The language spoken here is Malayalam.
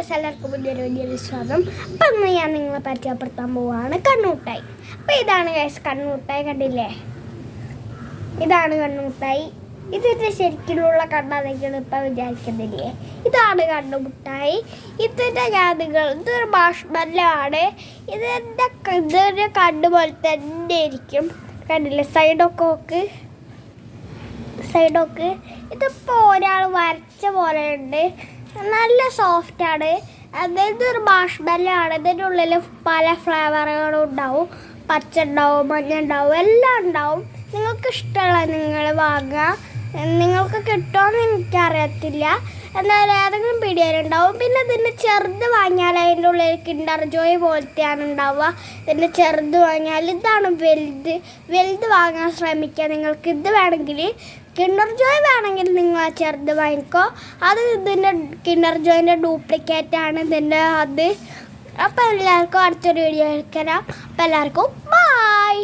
ഗൈസ്, എല്ലാവർക്കും പുതിയൊരു വീഡിയോയിൽ സ്വാഗതം. അപ്പം ഇന്ന് ഞാൻ നിങ്ങളെ പരിചയപ്പെടുത്താൻ പോവുകയാണ് കണ്ണുമുട്ടായി. അപ്പം ഇതാണ് ഗൈസ് കണ്ണുമുട്ടായി, കണ്ടില്ലേ? ഇതാണ് കണ്ണുമുട്ടായി. ഇതിൻ്റെ ശരിക്കുള്ള കണ്ണാണെങ്കിലും ഇപ്പം വിചാരിക്കുന്നില്ലേ? ഇതാണ് കണ്ണുമുട്ടായി. ഇതിൻ്റെ ജാതികൾ ഇതൊരു മാഷ്മല്ലാണ്. ഇതൊരു കണ്ണ് പോലെ തന്നെ ഇരിക്കും. കണ്ടില്ലേ സൈഡൊക്കെ ഇതിപ്പോൾ ഒരാൾ വരച്ച പോലെ ഉണ്ട്. നല്ല സോഫ്റ്റാണ്. അതായത് ഒരു മാഷ്മല്ലോ ആണ്. ഇതിൻ്റെ ഉള്ളിൽ പല ഫ്ലേവറുകളും ഉണ്ടാവും. പച്ച ഉണ്ടാവും, മഞ്ഞ ഉണ്ടാവും, എല്ലാം ഉണ്ടാവും. നിങ്ങൾക്ക് ഇഷ്ടമുള്ള നിങ്ങൾ വാങ്ങുക. നിങ്ങൾക്ക് കിട്ടുമോയെന്ന് എനിക്കറിയത്തില്ല, എന്നാലും ഏതെങ്കിലും പീടികയിലുണ്ടാവും. പിന്നെ ഇതിൻ്റെ ചെറുത് വാങ്ങിയാൽ അതിൻ്റെ ഉള്ളിൽ കിൻഡർ ജോയ് പോലത്തെയാണ് ഉണ്ടാവുക. ഇതിൻ്റെ ചെറുത് വാങ്ങിയാൽ ഇതാണ് വലുത് വാങ്ങാൻ ശ്രമിക്കുക. നിങ്ങൾക്ക് ഇത് വേണമെങ്കിൽ കിൻഡർ ജോയ് വേണമെങ്കിൽ നിങ്ങൾ ആ ചെറുത് വാങ്ങിക്കോ. അത് ഇതിൻ്റെ കിൻഡർ ജോയിൻ്റെ ഡ്യൂപ്ലിക്കേറ്റാണ് ഇതിൻ്റെ അത്. അപ്പോൾ എല്ലാവർക്കും അടുത്തൊരു വീഡിയോ എടുക്കാം. അപ്പോൾ എല്ലാവർക്കും ബൈ.